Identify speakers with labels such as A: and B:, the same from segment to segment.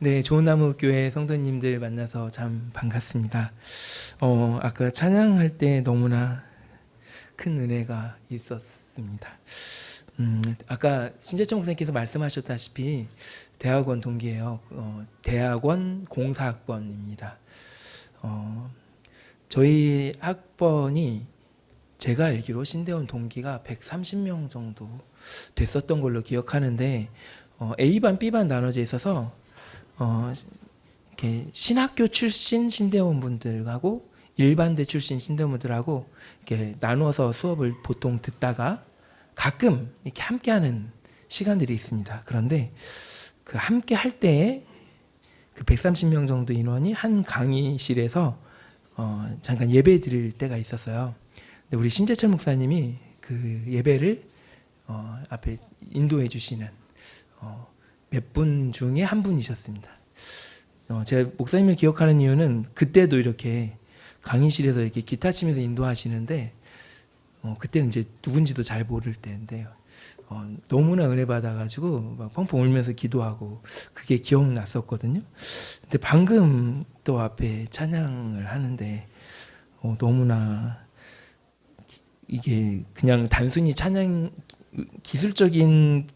A: 네, 좋은나무 교회 성도님들 만나서 참 반갑습니다. 아까 찬양할 때 너무나 큰 은혜가 있었습니다. 아까 신재청 목사님께서 말씀하셨다시피 대학원 동기예요. 대학원 공사학번입니다. 저희 학번이 제가 알기로 신대원 동기가 130명 정도 됐었던 걸로 기억하는데 A반, B반 나눠져 있어서 이렇게 신학교 출신 신대원 분들하고 일반대 출신 신대원 분들하고 이렇게 나누어서 수업을 보통 듣다가 가끔 이렇게 함께하는 시간들이 있습니다. 그런데 그 함께 할 때에 그 130명 정도 인원이 한 강의실에서 잠깐 예배 드릴 때가 있었어요. 근데 우리 신재철 목사님이 그 예배를 앞에 인도해 주시는 몇 분 중에 한 분이셨습니다. 제가 목사님을 기억하는 이유는 그때도 이렇게 강의실에서 이렇게 기타 치면서 인도하시는데 그때는 이제 누군지도 잘 모를 때인데요. 너무나 은혜 받아가지고 막 펑펑 울면서 기도하고 그게 기억났었거든요. 근데 방금 또 앞에 찬양을 하는데 너무나 이게 그냥 단순히 찬양 기술적인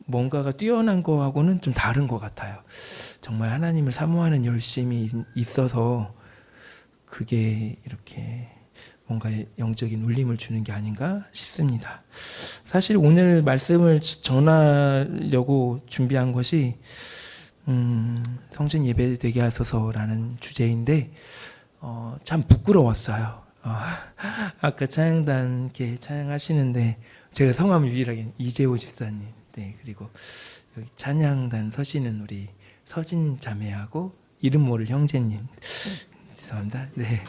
A: 뭔가가 뛰어난 거하고는 좀 다른 것 같아요. 정말 하나님을 사모하는 열심이 있어서 그게 이렇게 뭔가 영적인 울림을 주는 게 아닌가 싶습니다. 사실 오늘 말씀을 전하려고 준비한 것이 성전 예배 되게 하소서라는 주제인데 참 부끄러웠어요. 아까 찬양단 이렇게 찬양하시는데 제가 성함 유일하게 이재호 집사님, 네, 그리고 여기 찬양단 서시는 우리 서진 자매하고 이름 모를 형제님, 죄송합니다. 네,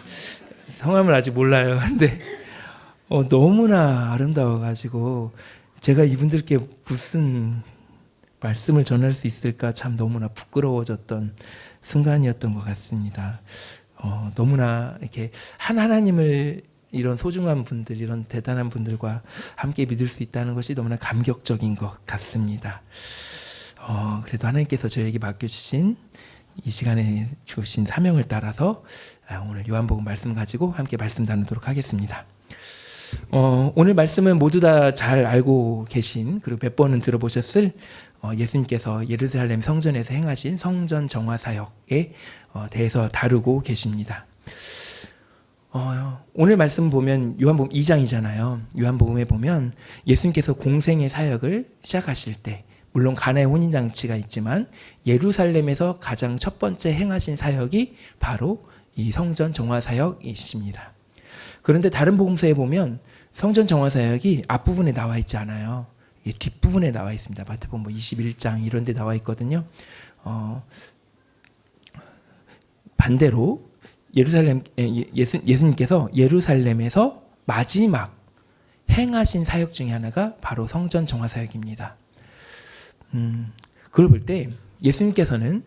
A: 성함을 아직 몰라요. 근데 너무나 아름다워가지고 제가 이분들께 무슨 말씀을 전할 수 있을까 참 너무나 부끄러워졌던 순간이었던 것 같습니다. 너무나 이렇게 하나님을 이런 소중한 분들, 이런 대단한 분들과 함께 믿을 수 있다는 것이 너무나 감격적인 것 같습니다. 그래도 하나님께서 저에게 맡겨주신 이 시간에 주신 사명을 따라서 오늘 요한복음 말씀 가지고 함께 말씀 나누도록 하겠습니다. 오늘 말씀은 모두 다 잘 알고 계신, 그리고 몇 번은 들어보셨을 예수님께서 예루살렘 성전에서 행하신 성전 정화 사역에 대해서 다루고 계십니다. 오늘 말씀 보면 요한복음 2장이잖아요. 요한복음에 보면 예수님께서 공생의 사역을 시작하실 때 물론 가나의 혼인잔치가 있지만 예루살렘에서 가장 첫 번째 행하신 사역이 바로 이 성전 정화 사역이십니다. 그런데 다른 복음서에 보면 성전 정화 사역이 앞부분에 나와 있지 않아요. 뒷부분에 나와 있습니다. 마태복음 21장 이런 데 나와 있거든요. 반대로 예수님께서 예루살렘에서 마지막 행하신 사역 중에 하나가 바로 성전 정화 사역입니다. 그걸 볼 때 예수님께서는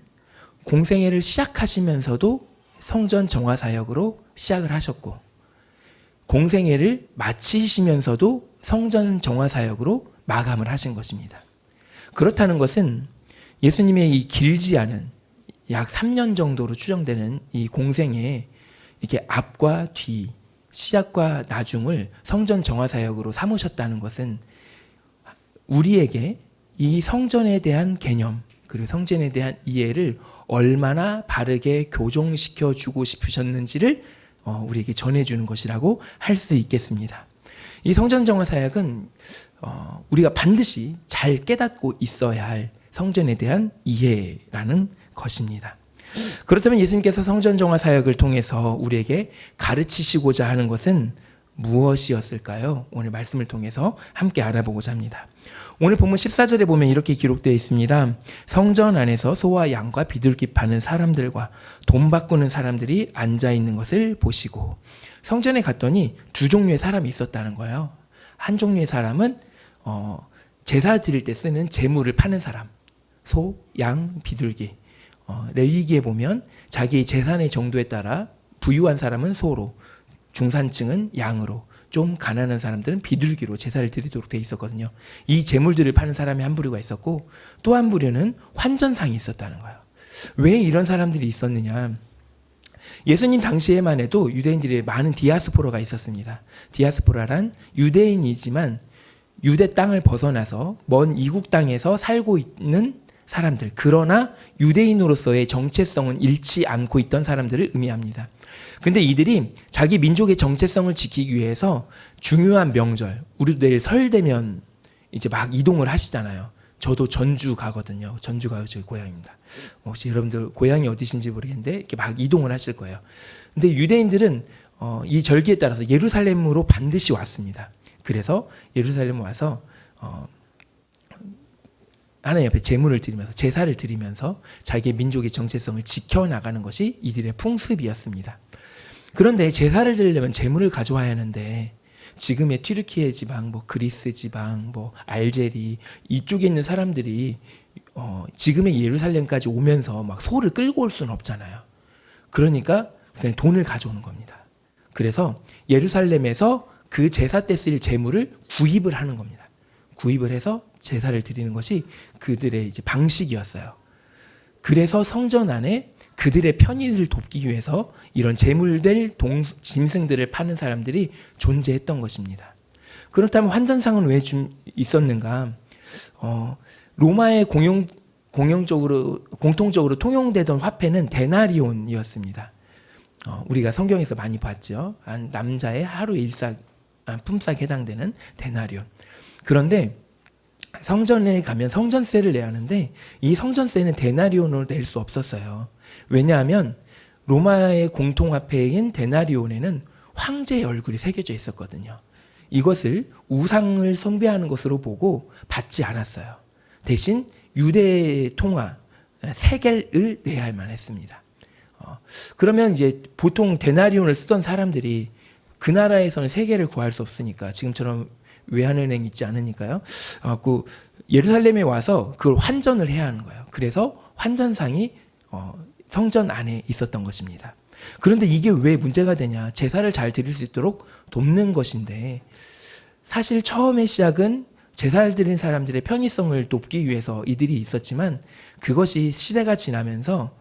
A: 공생애를 시작하시면서도 성전 정화 사역으로 시작을 하셨고 공생애를 마치시면서도 성전 정화 사역으로 마감을 하신 것입니다. 그렇다는 것은 예수님의 이 길지 않은 약 3년 정도로 추정되는 이 공생애에 이렇게 앞과 뒤, 시작과 나중을 성전 정화 사역으로 삼으셨다는 것은 우리에게 이 성전에 대한 개념 그리고 성전에 대한 이해를 얼마나 바르게 교정시켜 주고 싶으셨는지를 우리에게 전해주는 것이라고 할 수 있겠습니다. 이 성전 정화 사역은 우리가 반드시 잘 깨닫고 있어야 할 성전에 대한 이해라는 것입니다. 그렇다면 예수님께서 성전 정화 사역을 통해서 우리에게 가르치시고자 하는 것은 무엇이었을까요? 오늘 말씀을 통해서 함께 알아보고자 합니다. 오늘 본문 14절에 보면 이렇게 기록되어 있습니다. 성전 안에서 소와 양과 비둘기 파는 사람들과 돈 바꾸는 사람들이 앉아있는 것을 보시고, 성전에 갔더니 두 종류의 사람이 있었다는 거예요. 한 종류의 사람은 제사 드릴 때 쓰는 제물을 파는 사람, 소, 양, 비둘기. 레위기에 보면 자기의 재산의 정도에 따라 부유한 사람은 소로, 중산층은 양으로, 좀 가난한 사람들은 비둘기로 제사를 드리도록 돼 있었거든요. 이 제물들을 파는 사람이 한 부류가 있었고 또 한 부류는 환전상이 있었다는 거예요. 왜 이런 사람들이 있었느냐? 예수님 당시에만 해도 유대인들이 많은 디아스포라가 있었습니다. 디아스포라란 유대인이지만 유대 땅을 벗어나서 먼 이국 땅에서 살고 있는 사람들, 그러나 유대인으로서의 정체성은 잃지 않고 있던 사람들을 의미합니다. 근데 이들이 자기 민족의 정체성을 지키기 위해서 중요한 명절, 우리도 내일 설 되면 이제 막 이동을 하시잖아요. 저도 전주 가거든요. 전주가 저희 고향입니다. 혹시 여러분들 고향이 어디신지 모르겠는데 이렇게 막 이동을 하실 거예요. 근데 유대인들은 이 절기에 따라서 예루살렘으로 반드시 왔습니다. 그래서 예루살렘 와서 하나님 앞에 제물을 드리면서 제사를 드리면서 자기의 민족의 정체성을 지켜나가는 것이 이들의 풍습이었습니다. 그런데 제사를 드리려면 제물을 가져와야 하는데 지금의 튀르키예 지방, 뭐 그리스 지방, 뭐 알제리 이쪽에 있는 사람들이 지금의 예루살렘까지 오면서 막 소를 끌고 올 수는 없잖아요. 그러니까 그냥 돈을 가져오는 겁니다. 그래서 예루살렘에서 그 제사 때 쓸 제물을 구입을 하는 겁니다. 구입을 해서 제사를 드리는 것이 그들의 이제 방식이었어요. 그래서 성전 안에 그들의 편의를 돕기 위해서 이런 제물들, 짐승들을 파는 사람들이 존재했던 것입니다. 그렇다면 환전상은 왜 있었는가? 로마의 공통적으로 통용되던 화폐는 데나리온이었습니다. 우리가 성경에서 많이 봤죠. 남자의 하루 품삯에 해당되는 데나리온. 그런데 성전에 가면 성전세를 내야 하는데 이 성전세는 데나리온으로 낼 수 없었어요. 왜냐하면 로마의 공통화폐인 데나리온에는 황제의 얼굴이 새겨져 있었거든요. 이것을 우상을 숭배하는 것으로 보고 받지 않았어요. 대신 유대 통화 세겔을 내야만 했습니다. 그러면 이제 보통 데나리온을 쓰던 사람들이 그 나라에서는 세겔을 구할 수 없으니까 지금처럼 외환은행 있지 않으니까요. 그 예루살렘에 와서 그걸 환전을 해야 하는 거예요. 그래서 환전상이 성전 안에 있었던 것입니다. 그런데 이게 왜 문제가 되냐? 제사를 잘 드릴 수 있도록 돕는 것인데 사실 처음의 시작은 제사를 드린 사람들의 편의성을 돕기 위해서 이들이 있었지만 그것이 시대가 지나면서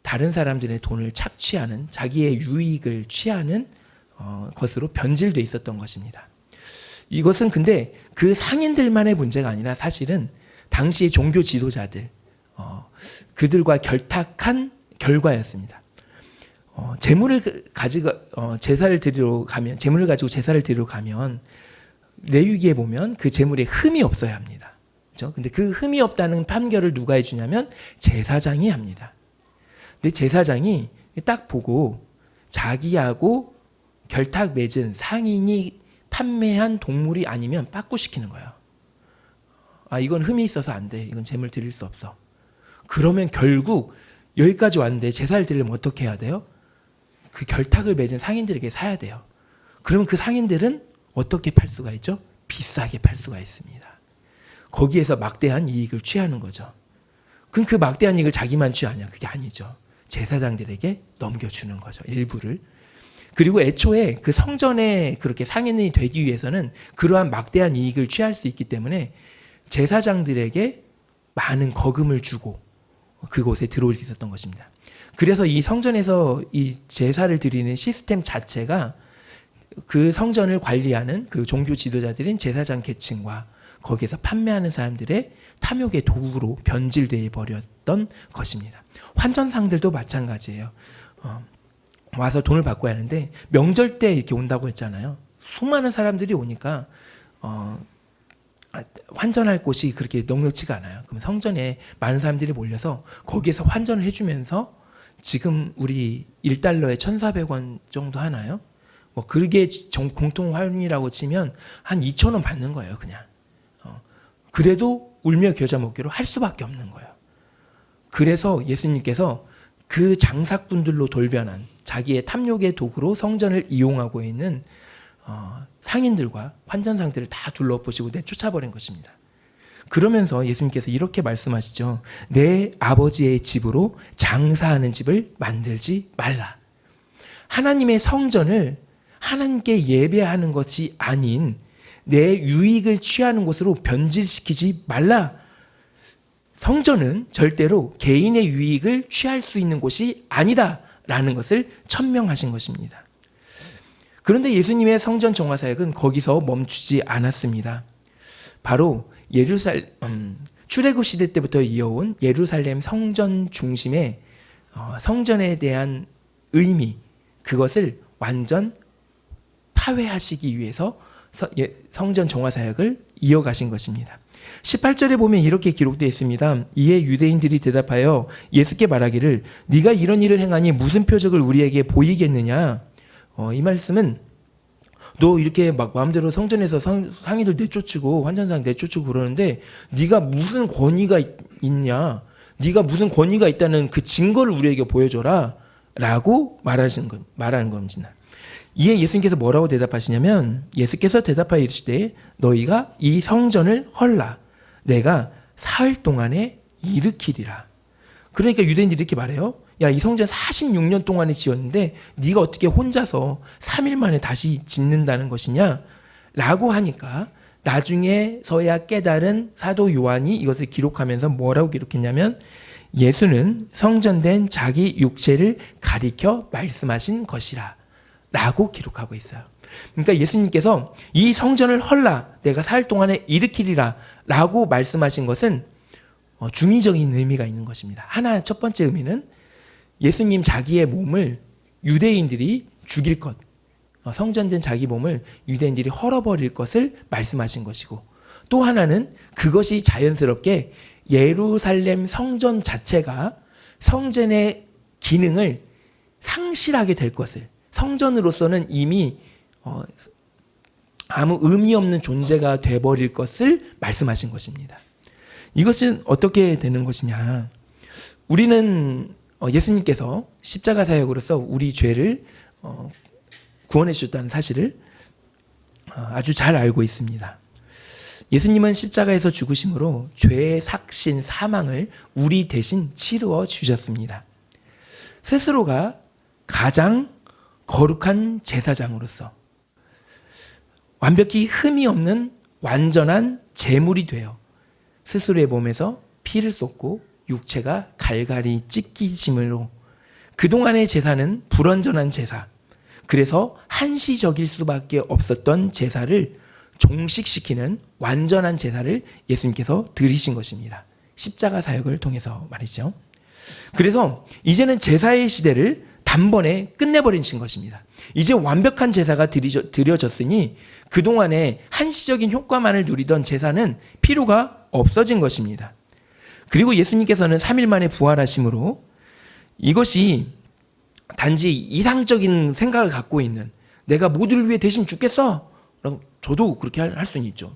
A: 다른 사람들의 돈을 착취하는 자기의 유익을 취하는 것으로 변질돼 있었던 것입니다. 이것은 근데 그 상인들만의 문제가 아니라 사실은 당시의 종교 지도자들 그들과 결탁한 결과였습니다. 재물을 가지고 제사를 드리러 가면 재물을 가지고 제사를 드리러 가면 레위기에 보면 그 재물에 흠이 없어야 합니다. 그렇죠? 근데 그 흠이 없다는 판결을 누가 해주냐면 제사장이 합니다. 근데 제사장이 딱 보고 자기하고 결탁 맺은 상인이 판매한 동물이 아니면 빠꾸시키는 거예요. 이건 흠이 있어서 안 돼. 이건 재물 드릴 수 없어. 그러면 결국 여기까지 왔는데 제사를 드리려면 어떻게 해야 돼요? 그 결탁을 맺은 상인들에게 사야 돼요. 그러면 그 상인들은 어떻게 팔 수가 있죠? 비싸게 팔 수가 있습니다. 거기에서 막대한 이익을 취하는 거죠. 그럼 그 막대한 이익을 자기만 취하냐? 그게 아니죠. 제사장들에게 넘겨주는 거죠. 일부를. 그리고 애초에 그 성전에 그렇게 상인이 되기 위해서는 그러한 막대한 이익을 취할 수 있기 때문에 제사장들에게 많은 거금을 주고 그곳에 들어올 수 있었던 것입니다. 그래서 이 성전에서 이 제사를 드리는 시스템 자체가 그 성전을 관리하는 그 종교 지도자들인 제사장 계층과 거기에서 판매하는 사람들의 탐욕의 도구로 변질되어 버렸던 것입니다. 환전상들도 마찬가지예요. 와서 돈을 받고 하는데 명절 때 이렇게 온다고 했잖아요. 수많은 사람들이 오니까 환전할 곳이 그렇게 넉넉지가 않아요. 그럼 성전에 많은 사람들이 몰려서 거기에서 환전을 해주면서 지금 우리 1달러에 1,400원 정도 하나요? 뭐 그게 공통 환율이라고 치면 한 2,000원 받는 거예요, 그냥. 그래도 울며 겨자 먹기로 할 수밖에 없는 거예요. 그래서 예수님께서 그 장사꾼들로 돌변한 자기의 탐욕의 도구로 성전을 이용하고 있는 상인들과 환전상들을 다 둘러보시고 내쫓아버린 것입니다. 그러면서 예수님께서 이렇게 말씀하시죠. 내 아버지의 집으로 장사하는 집을 만들지 말라. 하나님의 성전을 하나님께 예배하는 것이 아닌 내 유익을 취하는 곳으로 변질시키지 말라. 성전은 절대로 개인의 유익을 취할 수 있는 곳이 아니다라는 것을 천명하신 것입니다. 그런데 예수님의 성전 정화 사역은 거기서 멈추지 않았습니다. 바로 출애굽 시대 때부터 이어온 예루살렘 성전 중심의 성전에 대한 의미, 그것을 완전 파괴하시기 위해서 성전 정화 사역을 이어가신 것입니다. 18절에 보면 이렇게 기록되어 있습니다. 이에 유대인들이 대답하여 예수께 말하기를 네가 이런 일을 행하니 무슨 표적을 우리에게 보이겠느냐. 이 말씀은 너 이렇게 막 마음대로 성전에서 상인들 내쫓고 환전상 내쫓고 그러는데 네가 무슨 권위가 있냐, 네가 무슨 권위가 있다는 그 증거를 우리에게 보여줘라 라고 말하는 겁니다. 이에 예수님께서 뭐라고 대답하시냐면, 예수께서 대답하여 이르시되 너희가 이 성전을 헐라 내가 사흘 동안에 일으키리라. 그러니까 유대인들이 이렇게 말해요. 야, 이 성전 46년 동안에 지었는데 네가 어떻게 혼자서 3일 만에 다시 짓는다는 것이냐 라고 하니까, 나중에서야 깨달은 사도 요한이 이것을 기록하면서 뭐라고 기록했냐면, 예수는 성전된 자기 육체를 가리켜 말씀하신 것이라 라고 기록하고 있어요. 그러니까 예수님께서 이 성전을 헐라 내가 사흘 동안에 일으키리라 라고 말씀하신 것은 중의적인 의미가 있는 것입니다. 하나, 첫 번째 의미는 예수님 자기의 몸을 유대인들이 죽일 것, 성전된 자기 몸을 유대인들이 헐어버릴 것을 말씀하신 것이고, 또 하나는 그것이 자연스럽게 예루살렘 성전 자체가 성전의 기능을 상실하게 될 것을, 성전으로서는 이미 아무 의미 없는 존재가 돼버릴 것을 말씀하신 것입니다. 이것은 어떻게 되는 것이냐. 우리는 예수님께서 십자가 사역으로서 우리 죄를 구원해 주셨다는 사실을 아주 잘 알고 있습니다. 예수님은 십자가에서 죽으심으로 죄의 삭신 사망을 우리 대신 치루어 주셨습니다. 스스로가 가장 거룩한 제사장으로서 완벽히 흠이 없는 완전한 제물이 되어 스스로의 몸에서 피를 쏟고 육체가 갈갈이 찢기심으로 그동안의 제사는 불완전한 제사, 그래서 한시적일 수밖에 없었던 제사를 종식시키는 완전한 제사를 예수님께서 드리신 것입니다. 십자가 사역을 통해서 말이죠. 그래서 이제는 제사의 시대를 단번에 끝내버리신 것입니다. 이제 완벽한 제사가 드려졌으니 그동안에 한시적인 효과만을 누리던 제사는 필요가 없어진 것입니다. 그리고 예수님께서는 3일 만에 부활하심으로 이것이 단지 이상적인 생각을 갖고 있는, 내가 모두를 위해 대신 죽겠어 라고, 저도 그렇게 할 수는 있죠.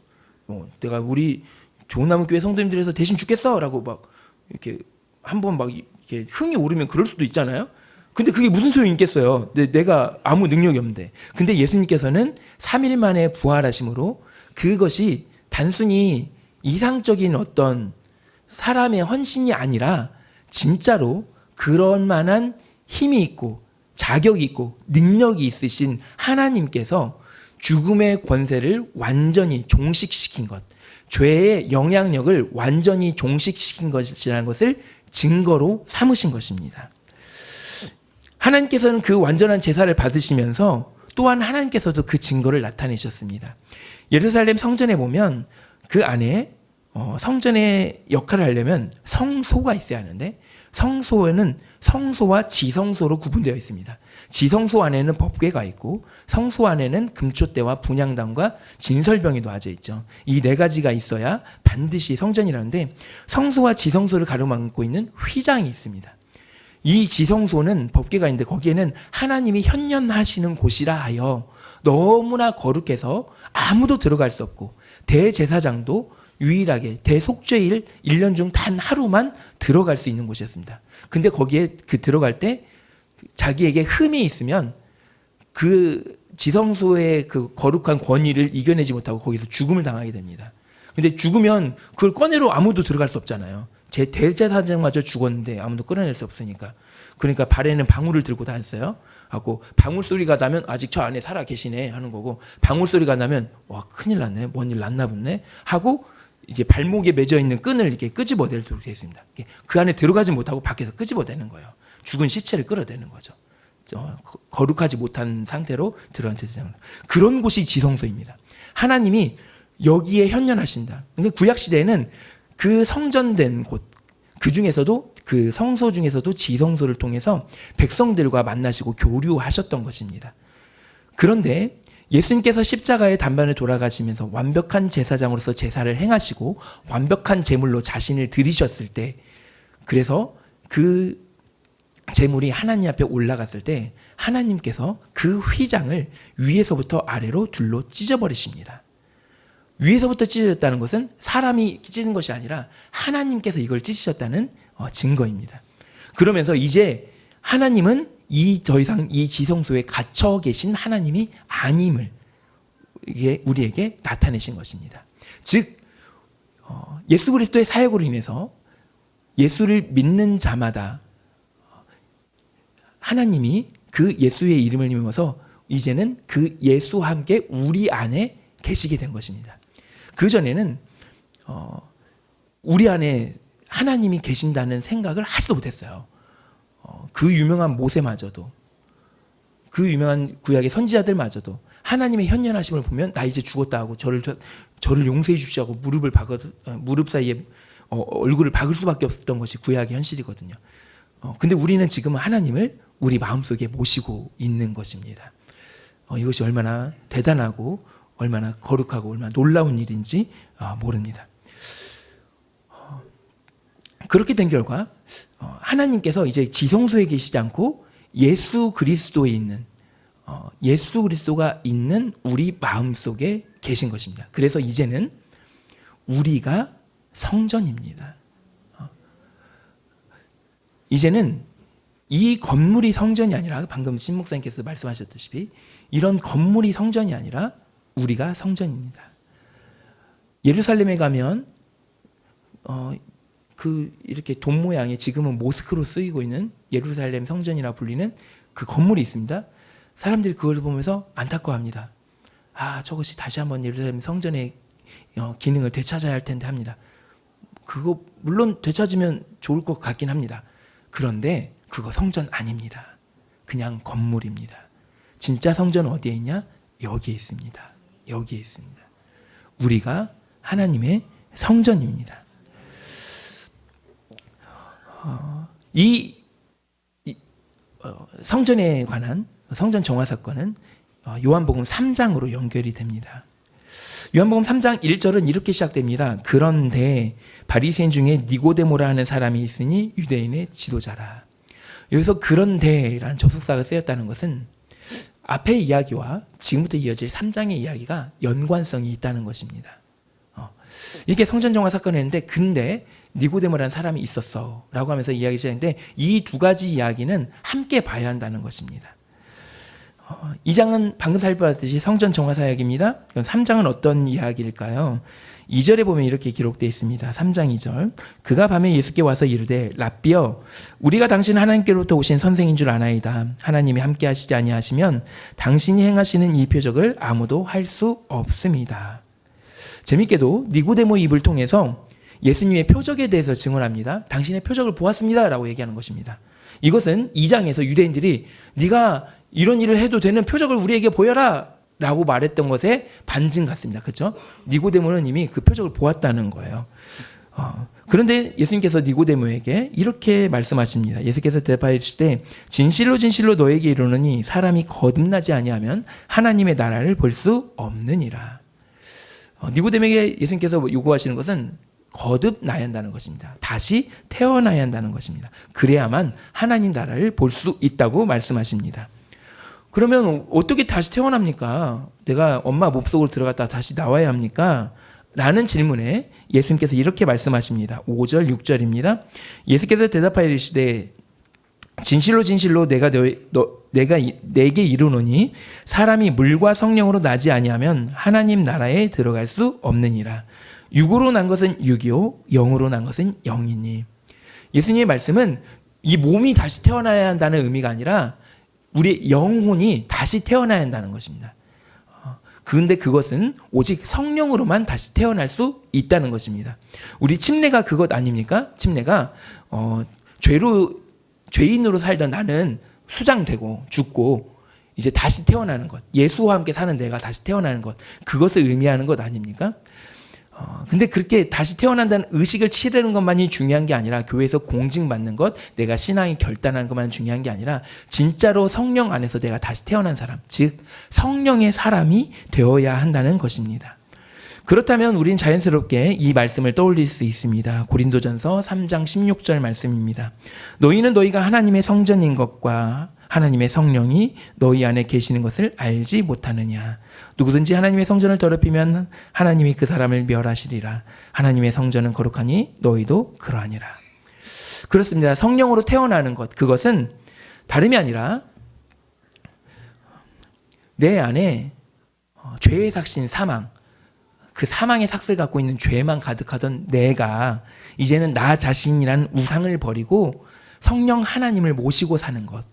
A: 내가 우리 좋은나무교회 성도님들에서 대신 죽겠어 라고 막 이렇게 한번 막 이렇게 흥이 오르면 그럴 수도 있잖아요. 근데 그게 무슨 소용이 있겠어요. 내가 아무 능력이 없는데. 근데 예수님께서는 3일 만에 부활하심으로 그것이 단순히 이상적인 어떤 사람의 헌신이 아니라 진짜로 그런 만한 힘이 있고 자격이 있고 능력이 있으신 하나님께서 죽음의 권세를 완전히 종식시킨 것, 죄의 영향력을 완전히 종식시킨 것이라는 것을 증거로 삼으신 것입니다. 하나님께서는 그 완전한 제사를 받으시면서 또한 하나님께서도 그 증거를 나타내셨습니다. 예루살렘 성전에 보면 그 안에 성전의 역할을 하려면 성소가 있어야 하는데, 성소에는 성소와 지성소로 구분되어 있습니다. 지성소 안에는 법궤가 있고 성소 안에는 금초대와 분향단과 진설병이 놓아져 있죠. 이 네 가지가 있어야 반드시 성전이라는데, 성소와 지성소를 가로막고 있는 휘장이 있습니다. 이 지성소는 법궤가 있는데 거기에는 하나님이 현현하시는 곳이라 하여 너무나 거룩해서 아무도 들어갈 수 없고, 대제사장도 유일하게 대속죄일 1년 중 단 하루만 들어갈 수 있는 곳이었습니다. 근데 거기에 들어갈 때 자기에게 흠이 있으면 그 지성소의 그 거룩한 권위를 이겨내지 못하고 거기서 죽음을 당하게 됩니다. 근데 죽으면 그걸 꺼내러 아무도 들어갈 수 없잖아요. 제 대제사장마저 죽었는데 아무도 끌어낼 수 없으니까. 그러니까 발에는 방울을 들고 다녔어요. 하고 방울 소리가 나면 아직 저 안에 살아 계시네 하는 거고, 방울 소리가 나면 와 큰일 났네, 뭔 일 났나 보네 하고 이제 발목에 맺어 있는 끈을 이렇게 끄집어내도록 되어 있습니다. 그 안에 들어가지 못하고 밖에서 끄집어내는 거예요. 죽은 시체를 끌어내는 거죠. 거룩하지 못한 상태로 들어앉혀서 그런 곳이 지성소입니다. 하나님이 여기에 현존하신다. 그러니까 구약 시대에는 그 성전된 곳, 그 중에서도 그 성소 중에서도 지성소를 통해서 백성들과 만나시고 교류하셨던 것입니다. 그런데 예수님께서 십자가의 단변을 돌아가시면서 완벽한 제사장으로서 제사를 행하시고 완벽한 제물로 자신을 드리셨을 때, 그래서 그 제물이 하나님 앞에 올라갔을 때 하나님께서 그 휘장을 위에서부터 아래로 둘로 찢어버리십니다. 위에서부터 찢어졌다는 것은 사람이 찢은 것이 아니라 하나님께서 이걸 찢으셨다는 증거입니다. 그러면서 이제 하나님은 더 이상 이 지성소에 갇혀 계신 하나님이 아님을 우리에게 나타내신 것입니다. 즉 예수 그리스도의 사역으로 인해서 예수를 믿는 자마다 하나님이 그 예수의 이름을 힘입어서 이제는 그 예수와 함께 우리 안에 계시게 된 것입니다. 그전에는 우리 안에 하나님이 계신다는 생각을 하지도 못했어요. 그 유명한 모세마저도, 그 유명한 구약의 선지자들마저도 하나님의 현존하심을 보면 나 이제 죽었다 하고 저를 용서해 주십시오 하고 무릎 사이에 얼굴을 박을 수밖에 없었던 것이 구약의 현실이거든요. 근데 우리는 지금은 하나님을 우리 마음속에 모시고 있는 것입니다. 이것이 얼마나 대단하고 얼마나 거룩하고 얼마나 놀라운 일인지 모릅니다. 그렇게 된 결과 하나님께서 이제 지성소에 계시지 않고 예수 그리스도에 있는 예수 그리스도가 있는 우리 마음속에 계신 것입니다. 그래서 이제는 우리가 성전입니다. 이제는 이 건물이 성전이 아니라, 방금 신 목사님께서 말씀하셨다시피 이런 건물이 성전이 아니라 우리가 성전입니다. 예루살렘에 가면 이렇게 돈 모양의, 지금은 모스크로 쓰이고 있는 예루살렘 성전이라 불리는 그 건물이 있습니다. 사람들이 그걸 보면서 안타까워합니다. 저것이 다시 한번 예루살렘 성전의 기능을 되찾아야 할 텐데 합니다. 그거 물론 되찾으면 좋을 것 같긴 합니다. 그런데 그거 성전 아닙니다. 그냥 건물입니다. 진짜 성전은 어디에 있냐? 여기에 있습니다. 여기에 있습니다. 우리가 하나님의 성전입니다. 성전에 관한 성전 정화 사건은 요한복음 3장으로 연결이 됩니다. 요한복음 3장 1절은 이렇게 시작됩니다. 그런데 바리새인 중에 니고데모라 하는 사람이 있으니 유대인의 지도자라. 여기서 그런데라는 접속사가 쓰였다는 것은 앞의 이야기와 지금부터 이어질 3장의 이야기가 연관성이 있다는 것입니다. 이게 성전 정화 사건을 했는데 근데 니고데모라는 사람이 있었어 라고 하면서 이야기 시작했는데 이 두 가지 이야기는 함께 봐야 한다는 것입니다. 2장은 방금 살펴봤듯이 성전 정화 사역입니다. 3장은 어떤 이야기일까요? 2절에 보면 이렇게 기록되어 있습니다. 3장 2절. 그가 밤에 예수께 와서 이르되 랍비여 우리가 당신 하나님께로부터 오신 선생인 줄 아나이다. 하나님이 함께 하시지 아니하시면 당신이 행하시는 이 표적을 아무도 할 수 없습니다. 재밌게도 니고데모의 입을 통해서 예수님의 표적에 대해서 증언합니다. 당신의 표적을 보았습니다 라고 얘기하는 것입니다. 이것은 2장에서 유대인들이 네가 이런 일을 해도 되는 표적을 우리에게 보여라 라고 말했던 것에 반증 같습니다. 그렇죠? 니고데모는 이미 그 표적을 보았다는 거예요. 그런데 예수님께서 니고데모에게 이렇게 말씀하십니다. 예수께서 대답하실 때 진실로 진실로 너에게 이르노니 사람이 거듭나지 아니하면 하나님의 나라를 볼 수 없느니라. 니고데모에게 예수님께서 요구하시는 것은 거듭나야 한다는 것입니다. 다시 태어나야 한다는 것입니다. 그래야만 하나님 나라를 볼 수 있다고 말씀하십니다. 그러면 어떻게 다시 태어납니까? 내가 엄마 몸속으로 들어갔다 다시 나와야 합니까? 라는 질문에 예수님께서 이렇게 말씀하십니다. 5절 6절입니다. 예수께서 대답하여 이르시되 진실로 진실로 내가 내게 이르노니 사람이 물과 성령으로 나지 아니하면 하나님 나라에 들어갈 수 없느니라. 육으로 난 것은 육이요 영으로 난 것은 영이니. 예수님의 말씀은 이 몸이 다시 태어나야 한다는 의미가 아니라 우리의 영혼이 다시 태어나야 한다는 것입니다. 그런데 그것은 오직 성령으로만 다시 태어날 수 있다는 것입니다. 우리 침례가 그것 아닙니까? 침례가 죄인으로 살던 나는 수장되고 죽고 이제 다시 태어나는 것, 예수와 함께 사는 내가 다시 태어나는 것, 그것을 의미하는 것 아닙니까? 근데 그렇게 다시 태어난다는 의식을 치르는 것만이 중요한 게 아니라 교회에서 공직받는 것, 내가 신앙이 결단하는 것만 중요한 게 아니라 진짜로 성령 안에서 내가 다시 태어난 사람, 즉 성령의 사람이 되어야 한다는 것입니다. 그렇다면 우린 자연스럽게 이 말씀을 떠올릴 수 있습니다. 고린도전서 3장 16절 말씀입니다. 너희는 너희가 하나님의 성전인 것과 하나님의 성령이 너희 안에 계시는 것을 알지 못하느냐. 누구든지 하나님의 성전을 더럽히면 하나님이 그 사람을 멸하시리라. 하나님의 성전은 거룩하니 너희도 그러하니라. 그렇습니다. 성령으로 태어나는 것, 그것은 다름이 아니라 내 안에 죄의 삭신 사망, 그 사망의 삭슬 갖고 있는 죄만 가득하던 내가 이제는 나 자신이라는 우상을 버리고 성령 하나님을 모시고 사는 것,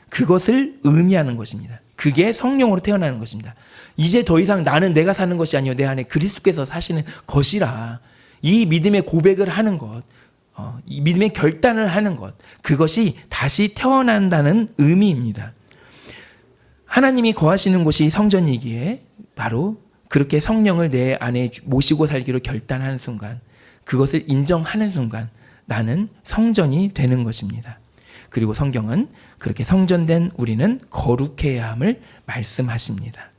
A: 그것을 의미하는 것입니다. 그게 성령으로 태어나는 것입니다. 이제 더 이상 나는 내가 사는 것이 아니요 내 안에 그리스도께서 사시는 것이라. 이 믿음의 고백을 하는 것, 이 믿음의 결단을 하는 것, 그것이 다시 태어난다는 의미입니다. 하나님이 거하시는 곳이 성전이기에 바로 그렇게 성령을 내 안에 모시고 살기로 결단하는 순간, 그것을 인정하는 순간 나는 성전이 되는 것입니다. 그리고 성경은 그렇게 성전된 우리는 거룩해야 함을 말씀하십니다.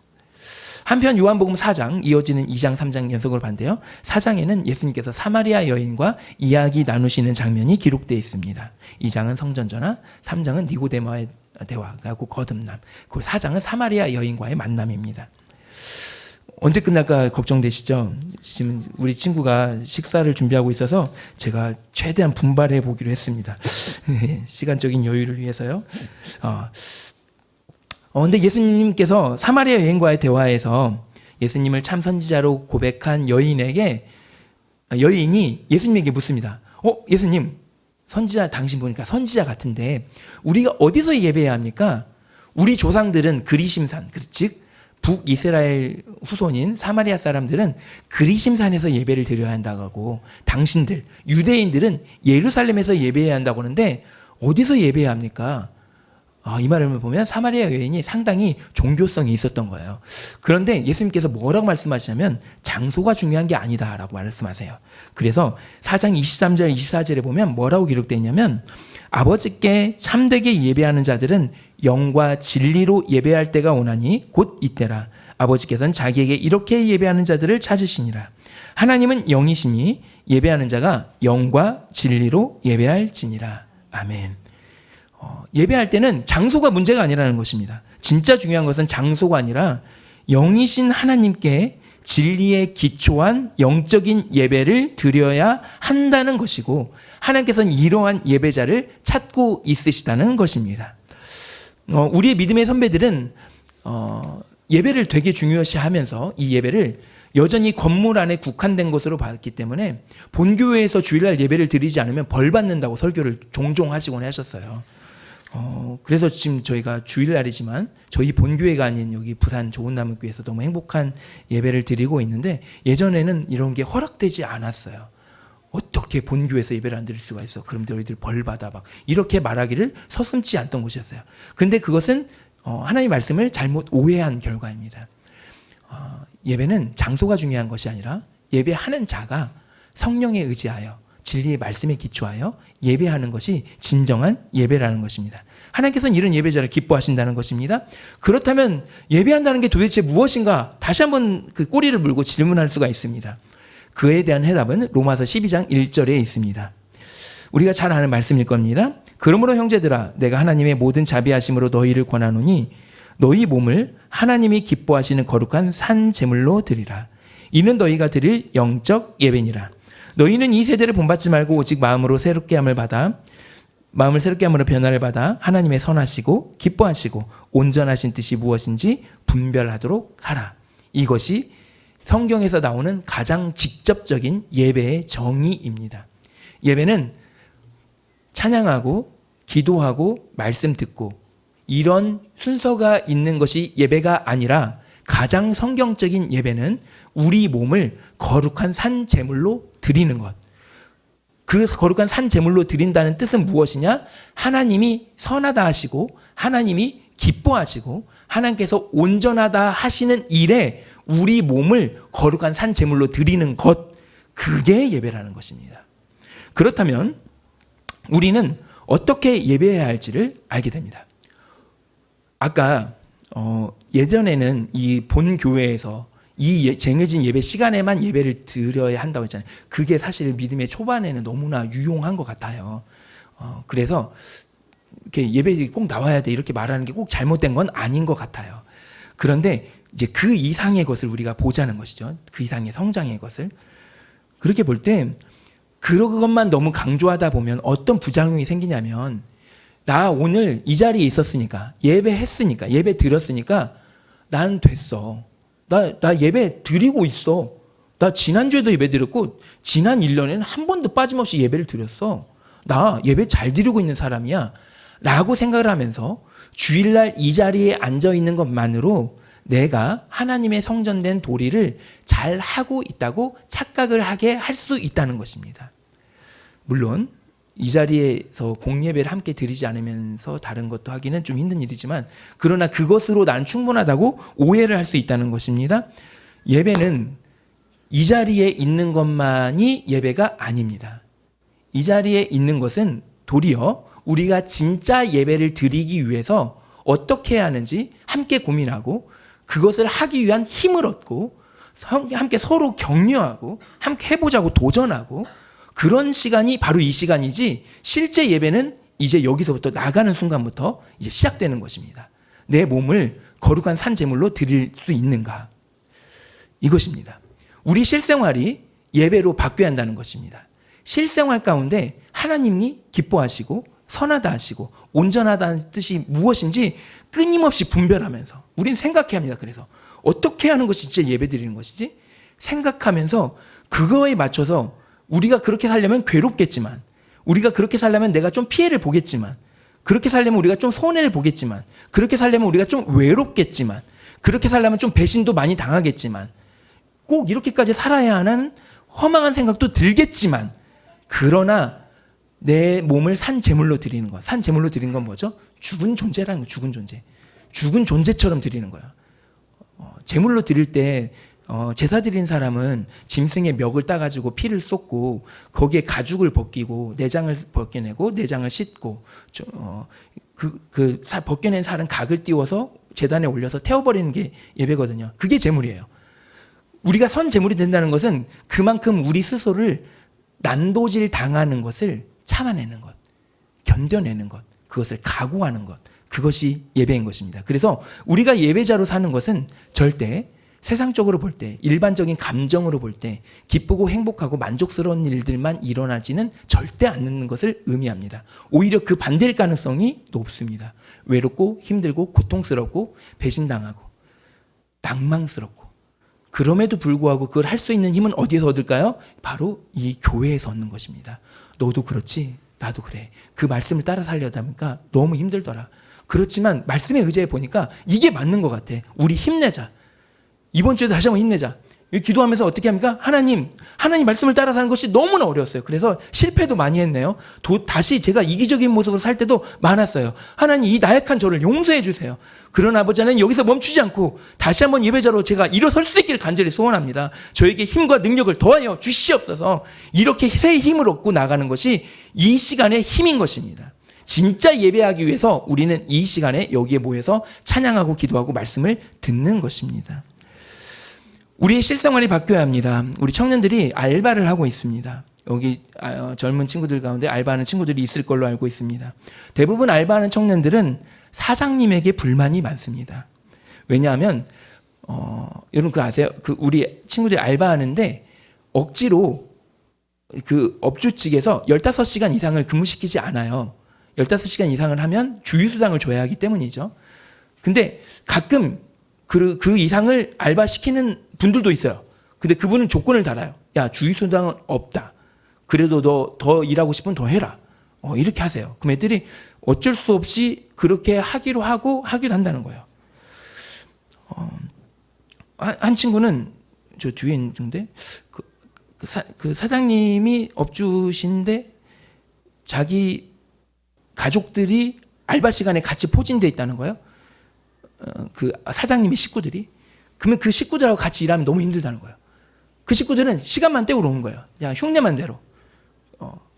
A: 한편 요한복음 4장, 이어지는 2장 3장 연속으로 봤는데요, 4장에는 예수님께서 사마리아 여인과 이야기 나누시는 장면이 기록되어 있습니다. 2장은 성전전화, 3장은 니고데모와의 대화하고 거듭남, 그리고 4장은 사마리아 여인과의 만남입니다. 언제 끝날까 걱정되시죠? 지금 우리 친구가 식사를 준비하고 있어서 제가 최대한 분발해 보기로 했습니다. 시간적인 여유를 위해서요. 근데 예수님께서 사마리아 여인과의 대화에서 예수님을 참 선지자로 고백한 여인이 예수님에게 묻습니다. 예수님, 선지자 당신 보니까 선지자 같은데 우리가 어디서 예배해야 합니까? 우리 조상들은 그리심산, 즉 북이스라엘 후손인 사마리아 사람들은 그리심산에서 예배를 드려야 한다고 하고, 당신들 유대인들은 예루살렘에서 예배해야 한다고 하는데 어디서 예배해야 합니까? 이 말을 보면 사마리아 여인이 상당히 종교성이 있었던 거예요. 그런데 예수님께서 뭐라고 말씀하시냐면 장소가 중요한 게 아니다라고 말씀하세요. 그래서 4장 23절 24절에 보면 뭐라고 기록되어 있냐면, 아버지께 참되게 예배하는 자들은 영과 진리로 예배할 때가 오나니 곧 이때라. 아버지께서는 자기에게 이렇게 예배하는 자들을 찾으시니라. 하나님은 영이시니 예배하는 자가 영과 진리로 예배할지니라. 아멘. 예배할 때는 장소가 문제가 아니라는 것입니다. 진짜 중요한 것은 장소가 아니라 영이신 하나님께 진리에 기초한 영적인 예배를 드려야 한다는 것이고, 하나님께서는 이러한 예배자를 찾고 있으시다는 것입니다. 우리의 믿음의 선배들은 예배를 되게 중요시하면서 이 예배를 여전히 건물 안에 국한된 것으로 봤기 때문에 본교회에서 주일날 예배를 드리지 않으면 벌 받는다고 설교를 종종 하시곤 하셨어요. 그래서 지금 저희가 주일날이지만 저희 본교회가 아닌 여기 부산 좋은나무교회에서 너무 행복한 예배를 드리고 있는데, 예전에는 이런 게 허락되지 않았어요. 어떻게 본교회에서 예배를 안 드릴 수가 있어? 그럼 너희들 벌 받아 막 이렇게 말하기를 서슴지 않던 곳이었어요. 근데 그것은 하나님의 말씀을 잘못 오해한 결과입니다. 예배는 장소가 중요한 것이 아니라 예배하는 자가 성령에 의지하여 진리의 말씀에 기초하여 예배하는 것이 진정한 예배라는 것입니다. 하나님께서는 이런 예배자를 기뻐하신다는 것입니다. 그렇다면 예배한다는 게 도대체 무엇인가? 다시 한번 그 꼬리를 물고 질문할 수가 있습니다. 그에 대한 해답은 로마서 12장 1절에 있습니다. 우리가 잘 아는 말씀일 겁니다. 그러므로 형제들아, 내가 하나님의 모든 자비하심으로 너희를 권하노니 너희 몸을 하나님이 기뻐하시는 거룩한 산 제물로 드리라. 이는 너희가 드릴 영적 예배니라. 너희는 이 세대를 본받지 말고 오직 마음을 새롭게 함으로 변화를 받아 하나님의 선하시고 기뻐하시고 온전하신 뜻이 무엇인지 분별하도록 하라. 이것이 성경에서 나오는 가장 직접적인 예배의 정의입니다. 예배는 찬양하고 기도하고 말씀 듣고 이런 순서가 있는 것이 예배가 아니라 가장 성경적인 예배는 우리 몸을 거룩한 산 제물로 드리는 것. 그 거룩한 산 제물로 드린다는 뜻은 무엇이냐? 하나님이 선하다 하시고 하나님이 기뻐하시고 하나님께서 온전하다 하시는 일에 우리 몸을 거룩한 산 제물로 드리는 것, 그게 예배라는 것입니다. 그렇다면 우리는 어떻게 예배해야 할지를 알게 됩니다. 아까 예전에는 이 본 교회에서 이 정해진 예배 시간에만 예배를 드려야 한다고 했잖아요. 그게 사실 믿음의 초반에는 너무나 유용한 것 같아요. 그래서 이렇게 예배에 꼭 나와야 돼 이렇게 말하는 게 꼭 잘못된 건 아닌 것 같아요. 그런데 이제 그 이상의 것을 우리가 보자는 것이죠. 그 이상의 성장의 것을. 그렇게 볼 때 그것만 너무 강조하다 보면 어떤 부작용이 생기냐면, 나 오늘 이 자리에 있었으니까, 예배했으니까, 예배 드렸으니까 난 됐어. 나 예배 드리고 있어. 나 지난주에도 예배 드렸고 지난 1년에는 한 번도 빠짐없이 예배를 드렸어. 나 예배 잘 드리고 있는 사람이야 라고 생각을 하면서 주일날 이 자리에 앉아있는 것만으로 내가 하나님의 성전된 도리를 잘 하고 있다고 착각을 하게 할 수 있다는 것입니다. 물론 이 자리에서 공예배를 함께 드리지 않으면서 다른 것도 하기는 좀 힘든 일이지만, 그러나 그것으로 난 충분하다고 오해를 할 수 있다는 것입니다. 예배는 이 자리에 있는 것만이 예배가 아닙니다. 이 자리에 있는 것은 도리어 우리가 진짜 예배를 드리기 위해서 어떻게 해야 하는지 함께 고민하고, 그것을 하기 위한 힘을 얻고, 함께 서로 격려하고 함께 해보자고 도전하고, 그런 시간이 바로 이 시간이지, 실제 예배는 이제 여기서부터 나가는 순간부터 이제 시작되는 것입니다. 내 몸을 거룩한 산 제물로 드릴 수 있는가, 이것입니다. 우리 실생활이 예배로 바뀌어야 한다는 것입니다. 실생활 가운데 하나님이 기뻐하시고 선하다 하시고 온전하다는 뜻이 무엇인지 끊임없이 분별하면서 우리는 생각해야 합니다. 그래서 어떻게 하는 것이 진짜 예배 드리는 것이지? 생각하면서 그거에 맞춰서 우리가 그렇게 살려면 괴롭겠지만, 우리가 그렇게 살려면 내가 좀 피해를 보겠지만, 그렇게 살려면 우리가 좀 손해를 보겠지만, 그렇게 살려면 우리가 좀 외롭겠지만, 그렇게 살려면 좀 배신도 많이 당하겠지만, 꼭 이렇게까지 살아야 하는 허망한 생각도 들겠지만, 그러나 내 몸을 산 제물로 드리는 것. 산 제물로 드리는 건 뭐죠? 죽은 존재라는 거예요. 죽은 존재. 죽은 존재처럼 드리는 거예요. 제물로 드릴 때 제사 드린 사람은 짐승의 멱을 따가지고 피를 쏟고 거기에 가죽을 벗기고 내장을 벗겨내고 내장을 씻고 벗겨낸 살은 각을 띄워서 제단에 올려서 태워버리는 게 예배거든요. 그게 제물이에요. 우리가 선 제물이 된다는 것은 그만큼 우리 스스로를 난도질 당하는 것을 참아내는 것, 견뎌내는 것, 그것을 각오하는 것, 그것이 예배인 것입니다. 그래서 우리가 예배자로 사는 것은 절대 세상적으로 볼 때, 일반적인 감정으로 볼 때 기쁘고 행복하고 만족스러운 일들만 일어나지는 절대 않는 것을 의미합니다. 오히려 그 반대일 가능성이 높습니다. 외롭고 힘들고 고통스럽고 배신당하고 낭망스럽고, 그럼에도 불구하고 그걸 할 수 있는 힘은 어디에서 얻을까요? 바로 이 교회에서 얻는 것입니다. 너도 그렇지, 나도 그래. 그 말씀을 따라 살려다 보니까 너무 힘들더라. 그렇지만 말씀에 의지해 보니까 이게 맞는 것 같아. 우리 힘내자. 이번 주에도 다시 한번 힘내자. 기도하면서 어떻게 합니까? 하나님 말씀을 따라 사는 것이 너무나 어려웠어요. 그래서 실패도 많이 했네요. 다시 제가 이기적인 모습으로 살 때도 많았어요. 하나님, 이 나약한 저를 용서해 주세요. 그러나 아버지 하나님, 여기서 멈추지 않고 다시 한번 예배자로 제가 일어설 수 있기를 간절히 소원합니다. 저에게 힘과 능력을 더하여 주시옵소서. 이렇게 새 힘을 얻고 나가는 것이 이 시간의 힘인 것입니다. 진짜 예배하기 위해서 우리는 이 시간에 여기에 모여서 찬양하고 기도하고 말씀을 듣는 것입니다. 우리의 실생활이 바뀌어야 합니다. 우리 청년들이 알바를 하고 있습니다. 여기 젊은 친구들 가운데 알바하는 친구들이 있을 걸로 알고 있습니다. 대부분 알바하는 청년들은 사장님에게 불만이 많습니다. 왜냐하면 여러분 그거 아세요? 우리 친구들이 알바하는데 억지로 그 업주 측에서 15시간 이상을 근무시키지 않아요. 15시간 이상을 하면 주휴수당을 줘야 하기 때문이죠. 근데 가끔 그 이상을 알바시키는 분들도 있어요. 근데 그분은 조건을 달아요. 야, 주휴수당은 없다. 그래도 너 더 일하고 싶으면 더 해라. 이렇게 하세요. 그럼 애들이 어쩔 수 없이 그렇게 하기로 한다는 거예요. 한 친구는 저 뒤에 있는데 그 사장님이 업주신데 자기 가족들이 알바 시간에 같이 포진돼 있다는 거예요. 그 사장님의 식구들이. 그러면 그 식구들하고 같이 일하면 너무 힘들다는 거예요. 그 식구들은 시간만 때우러 오는 거예요. 그냥 흉내만 대로.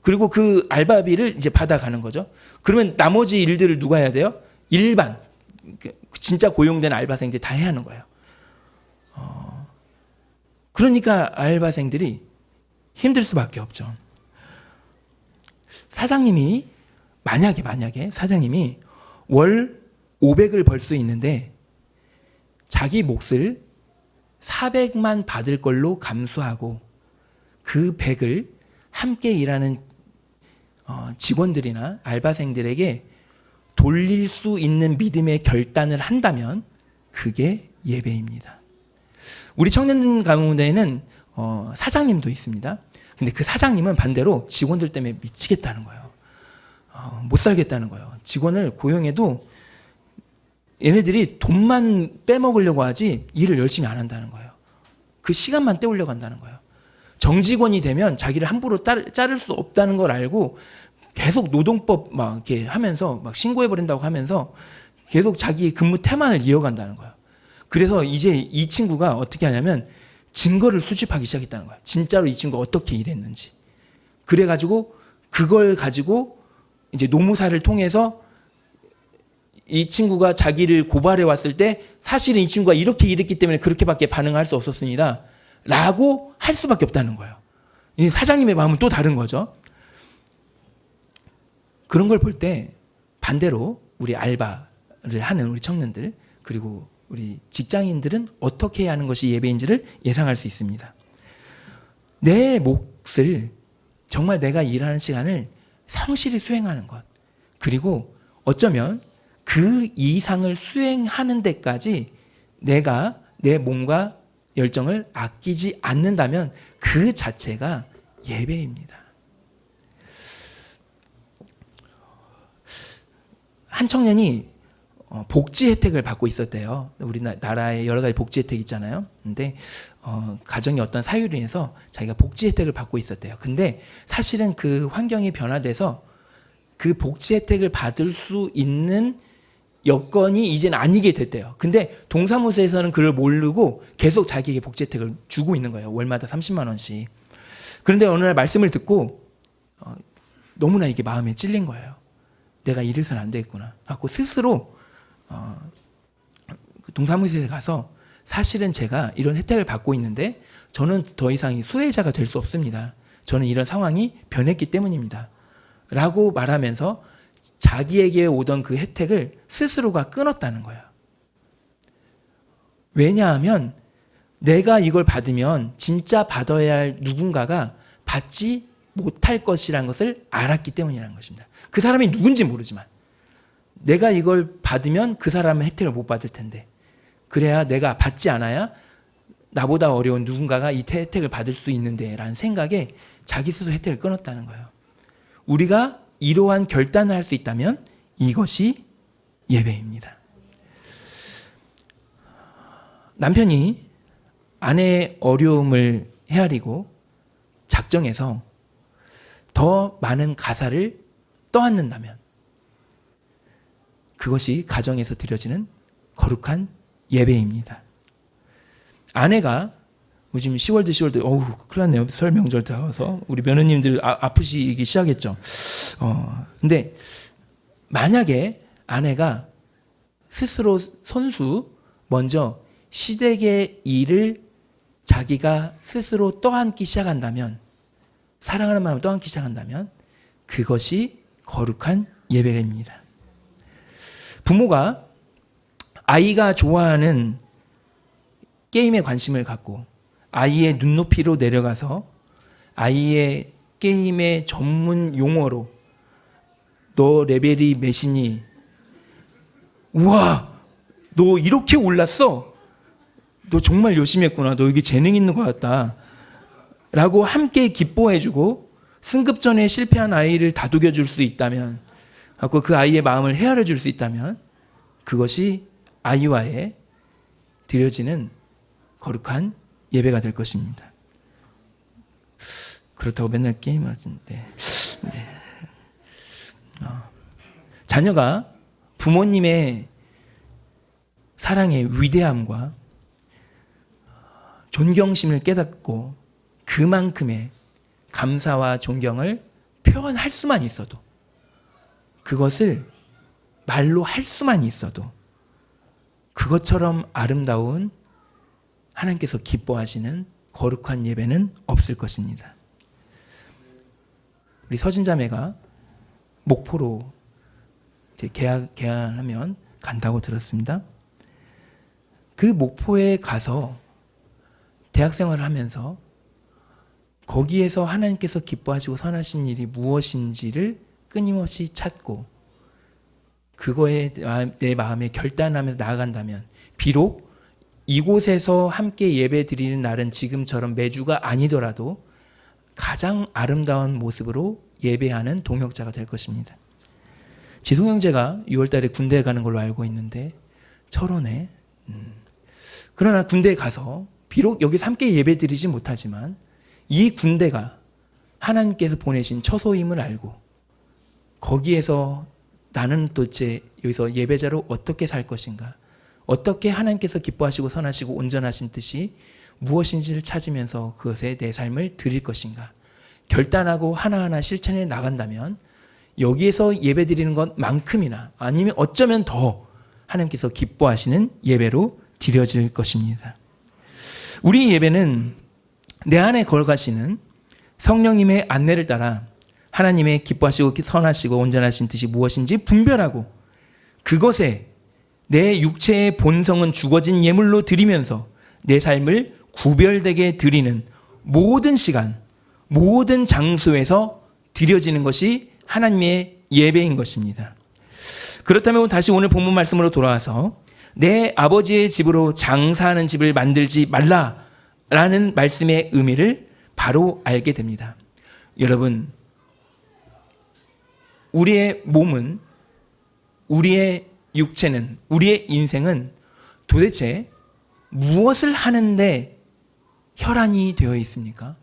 A: 그리고 그 알바비를 이제 받아가는 거죠. 그러면 나머지 일들을 누가 해야 돼요? 일반 진짜 고용된 알바생들이 다 해야 하는 거예요. 그러니까 알바생들이 힘들 수밖에 없죠. 사장님이 만약에 사장님이 월 500을 벌 수 있는데 자기 몫을 400만 받을 걸로 감수하고 그 100을 함께 일하는 직원들이나 알바생들에게 돌릴 수 있는 믿음의 결단을 한다면 그게 예배입니다. 우리 청년 가운데는 사장님도 있습니다. 근데 그 사장님은 반대로 직원들 때문에 미치겠다는 거예요. 못 살겠다는 거예요. 직원을 고용해도 얘네들이 돈만 빼먹으려고 하지 일을 열심히 안 한다는 거예요. 그 시간만 때우려고 한다는 거예요. 정직원이 되면 자기를 함부로 자를 수 없다는 걸 알고 계속 노동법 막 이렇게 하면서 막 신고해버린다고 하면서 계속 자기 근무 태만을 이어간다는 거예요. 그래서 이제 이 친구가 어떻게 하냐면 증거를 수집하기 시작했다는 거예요. 진짜로 이 친구가 어떻게 일했는지. 그래가지고 그걸 가지고 이제 노무사를 통해서 이 친구가 자기를 고발해 왔을 때 사실은 이 친구가 이렇게 일했기 때문에 그렇게밖에 반응할 수 없었습니다. 라고 할 수밖에 없다는 거예요. 이 사장님의 마음은 또 다른 거죠. 그런 걸 볼 때 반대로 우리 알바를 하는 우리 청년들 그리고 우리 직장인들은 어떻게 해야 하는 것이 예배인지를 예상할 수 있습니다. 내 몫을 정말 내가 일하는 시간을 성실히 수행하는 것 그리고 어쩌면 그 이상을 수행하는 데까지 내가 내 몸과 열정을 아끼지 않는다면 그 자체가 예배입니다. 한 청년이 복지 혜택을 받고 있었대요. 우리나라에 여러 가지 복지 혜택 있잖아요. 근데 가정의 어떤 사유로 인해서 자기가 복지 혜택을 받고 있었대요. 근데 사실은 그 환경이 변화돼서 그 복지 혜택을 받을 수 있는 여건이 이제는 아니게 됐대요. 근데 동사무소에서는 그걸 모르고 계속 자기에게 복지 혜택을 주고 있는 거예요. 월마다 30만 원씩. 그런데 어느 날 말씀을 듣고 너무나 이게 마음에 찔린 거예요. 내가 이래서는 안 되겠구나 하고 스스로 동사무소에 가서 사실은 제가 이런 혜택을 받고 있는데 저는 더 이상 수혜자가 될 수 없습니다. 저는 이런 상황이 변했기 때문입니다. 라고 말하면서 자기에게 오던 그 혜택을 스스로가 끊었다는 거예요. 왜냐하면 내가 이걸 받으면 진짜 받아야 할 누군가가 받지 못할 것이라는 것을 알았기 때문이라는 것입니다. 그 사람이 누군지 모르지만 내가 이걸 받으면 그 사람은 혜택을 못 받을 텐데 그래야 내가 받지 않아야 나보다 어려운 누군가가 이 혜택을 받을 수 있는데 라는 생각에 자기 스스로 혜택을 끊었다는 거예요. 우리가 이러한 결단을 할 수 있다면 이것이 예배입니다. 남편이 아내의 어려움을 헤아리고 작정해서 더 많은 가사를 떠안는다면 그것이 가정에서 드려지는 거룩한 예배입니다. 아내가 지금 10월도 어우 큰일 났네요. 설 명절 들어가서 우리 며느님들 아프시기 시작했죠. 근데 만약에 아내가 스스로 손수 먼저 시댁의 일을 자기가 스스로 떠안기 시작한다면 사랑하는 마음을 떠안기 시작한다면 그것이 거룩한 예배입니다. 부모가 아이가 좋아하는 게임에 관심을 갖고 아이의 눈높이로 내려가서 아이의 게임의 전문 용어로 너 레벨이 몇이니? 우와 너 이렇게 올랐어? 너 정말 열심히 했구나. 너 여기 재능 있는 것 같다. 라고 함께 기뻐해주고 승급전에 실패한 아이를 다독여 줄 수 있다면 그 아이의 마음을 헤아려 줄 수 있다면 그것이 아이와의 드려지는 거룩한 예배가 될 것입니다. 그렇다고 맨날 게임을 하는데 자녀가 부모님의 사랑의 위대함과 존경심을 깨닫고 그만큼의 감사와 존경을 표현할 수만 있어도, 그것을 말로 할 수만 있어도 그것처럼 아름다운 하나님께서 기뻐하시는 거룩한 예배는 없을 것입니다. 우리 서진자매가 목포로 이제 개항하면 간다고 들었습니다. 그 목포에 가서 대학생활을 하면서 거기에서 하나님께서 기뻐하시고 선하신 일이 무엇인지를 끊임없이 찾고 그거에 내 마음에 결단하면서 나아간다면, 비록 이곳에서 함께 예배 드리는 날은 지금처럼 매주가 아니더라도 가장 아름다운 모습으로 예배하는 동역자가 될 것입니다. 지송 형제가 6월 달에 군대에 가는 걸로 알고 있는데 철원에 그러나 군대에 가서 비록 여기서 함께 예배 드리지 못하지만 이 군대가 하나님께서 보내신 처소임을 알고 거기에서 나는 도대체 여기서 예배자로 어떻게 살 것인가, 어떻게 하나님께서 기뻐하시고 선하시고 온전하신 뜻이 무엇인지를 찾으면서 그것에 내 삶을 드릴 것인가 결단하고 하나하나 실천해 나간다면 여기에서 예배 드리는 것만큼이나 아니면 어쩌면 더 하나님께서 기뻐하시는 예배로 드려질 것입니다. 우리 예배는 내 안에 거하시는 성령님의 안내를 따라 하나님의 기뻐하시고 선하시고 온전하신 뜻이 무엇인지 분별하고 그것에 내 육체의 본성은 죽어진 예물로 드리면서 내 삶을 구별되게 드리는 모든 시간, 모든 장소에서 드려지는 것이 하나님의 예배인 것입니다. 그렇다면 다시 오늘 본문 말씀으로 돌아와서 내 아버지의 집으로 장사하는 집을 만들지 말라라는 말씀의 의미를 바로 알게 됩니다. 여러분, 우리의 몸은, 우리의 육체는, 우리의 인생은 도대체 무엇을 하는데 혈안이 되어 있습니까?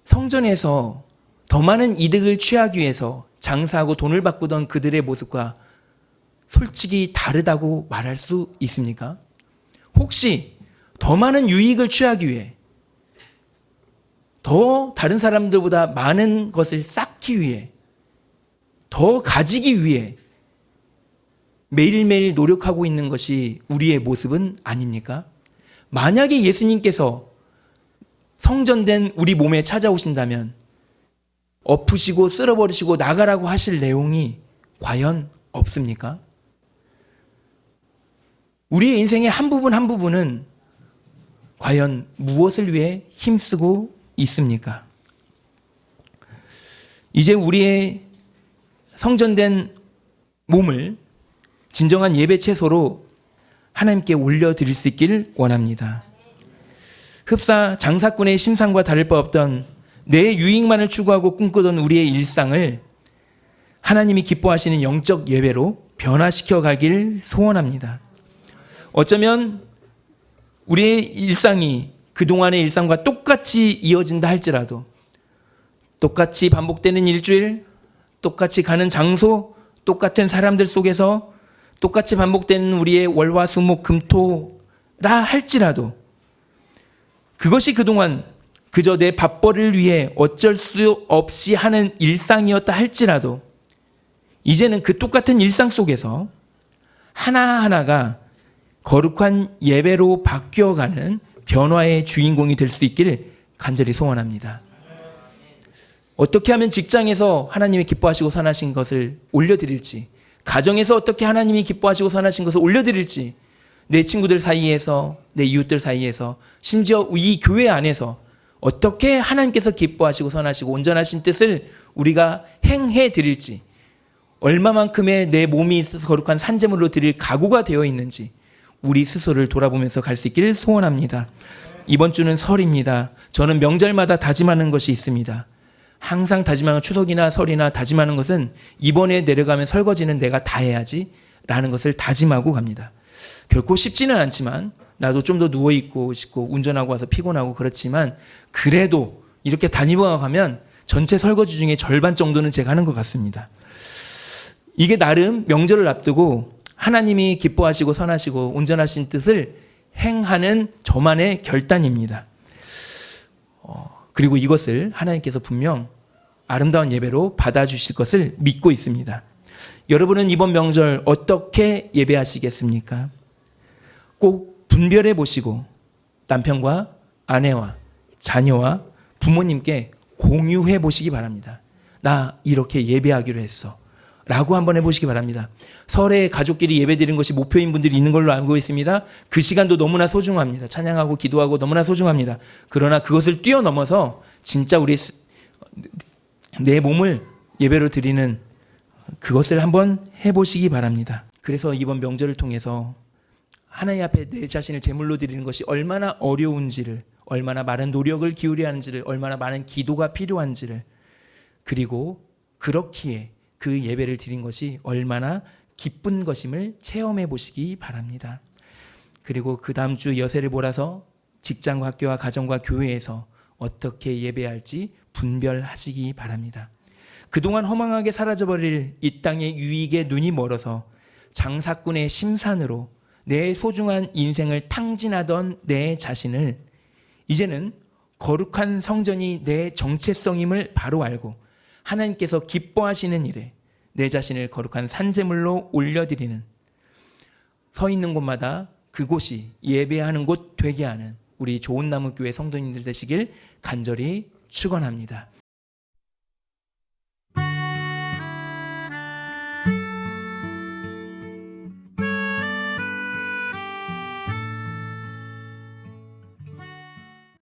A: 성전에서 더 많은 이득을 취하기 위해서 장사하고 돈을 바꾸던 그들의 모습과 솔직히 다르다고 말할 수 있습니까? 혹시 더 많은 유익을 취하기 위해, 더 다른 사람들보다 많은 것을 쌓기 위해, 더 가지기 위해 매일매일 노력하고 있는 것이 우리의 모습은 아닙니까? 만약에 예수님께서 성전된 우리 몸에 찾아오신다면 엎으시고 쓸어버리시고 나가라고 하실 내용이 과연 없습니까? 우리의 인생의 한 부분 한 부분은 과연 무엇을 위해 힘쓰고 있습니까? 이제 우리의 성전된 몸을 진정한 예배 채소로 하나님께 올려드릴 수 있기를 원합니다. 흡사 장사꾼의 심상과 다를 바 없던 내 유익만을 추구하고 꿈꾸던 우리의 일상을 하나님이 기뻐하시는 영적 예배로 변화시켜 가길 소원합니다. 어쩌면 우리의 일상이 그동안의 일상과 똑같이 이어진다 할지라도, 똑같이 반복되는 일주일, 똑같이 가는 장소, 똑같은 사람들 속에서 똑같이 반복되는 우리의 월화수목금토라 할지라도 그것이 그동안 그저 내 밥벌이를 위해 어쩔 수 없이 하는 일상이었다 할지라도 이제는 그 똑같은 일상 속에서 하나하나가 거룩한 예배로 바뀌어가는 변화의 주인공이 될 수 있기를 간절히 소원합니다. 어떻게 하면 직장에서 하나님이 기뻐하시고 선하신 것을 올려드릴지, 가정에서 어떻게 하나님이 기뻐하시고 선하신 것을 올려드릴지, 내 친구들 사이에서, 내 이웃들 사이에서, 심지어 이 교회 안에서 어떻게 하나님께서 기뻐하시고 선하시고 온전하신 뜻을 우리가 행해 드릴지, 얼마만큼의 내 몸이 있어서 거룩한 산제물로 드릴 각오가 되어 있는지 우리 스스로를 돌아보면서 갈 수 있기를 소원합니다. 이번 주는 설입니다. 저는 명절마다 다짐하는 것이 있습니다. 항상 다짐하는, 추석이나 설이나 다짐하는 것은 이번에 내려가면 설거지는 내가 다 해야지 라는 것을 다짐하고 갑니다. 결코 쉽지는 않지만 나도 좀 더 누워 있고 싶고 운전하고 와서 피곤하고 그렇지만 그래도 이렇게 다니고 가면 전체 설거지 중에 절반 정도는 제가 하는 것 같습니다. 이게 나름 명절을 앞두고 하나님이 기뻐하시고 선하시고 온전하신 뜻을 행하는 저만의 결단입니다. 그리고 이것을 하나님께서 분명 아름다운 예배로 받아주실 것을 믿고 있습니다. 여러분은 이번 명절 어떻게 예배하시겠습니까? 꼭 분별해 보시고 남편과 아내와 자녀와 부모님께 공유해 보시기 바랍니다. 나 이렇게 예배하기로 했어 라고 한번 해보시기 바랍니다. 설에 가족끼리 예배 드리는 것이 목표인 분들이 있는 걸로 알고 있습니다. 그 시간도 너무나 소중합니다. 찬양하고 기도하고 너무나 소중합니다. 그러나 그것을 뛰어넘어서 진짜 내 몸을 예배로 드리는 그것을 한번 해보시기 바랍니다. 그래서 이번 명절을 통해서 하나님 앞에 내 자신을 제물로 드리는 것이 얼마나 어려운지를, 얼마나 많은 노력을 기울여야 하는지를, 얼마나 많은 기도가 필요한지를, 그리고 그렇기에 그 예배를 드린 것이 얼마나 기쁜 것임을 체험해 보시기 바랍니다. 그리고 그 다음 주 여세를 몰아서 직장과 학교와 가정과 교회에서 어떻게 예배할지 분별하시기 바랍니다. 그동안 허망하게 사라져버릴 이 땅의 유익에 눈이 멀어서 장사꾼의 심산으로 내 소중한 인생을 탕진하던 내 자신을 이제는 거룩한 성전이 내 정체성임을 바로 알고 하나님께서 기뻐하시는 일에 내 자신을 거룩한 산제물로 올려드리는, 서 있는 곳마다 그곳이 예배하는 곳 되게 하는 우리 좋은 나무 교회 성도님들 되시길 간절히 축원합니다.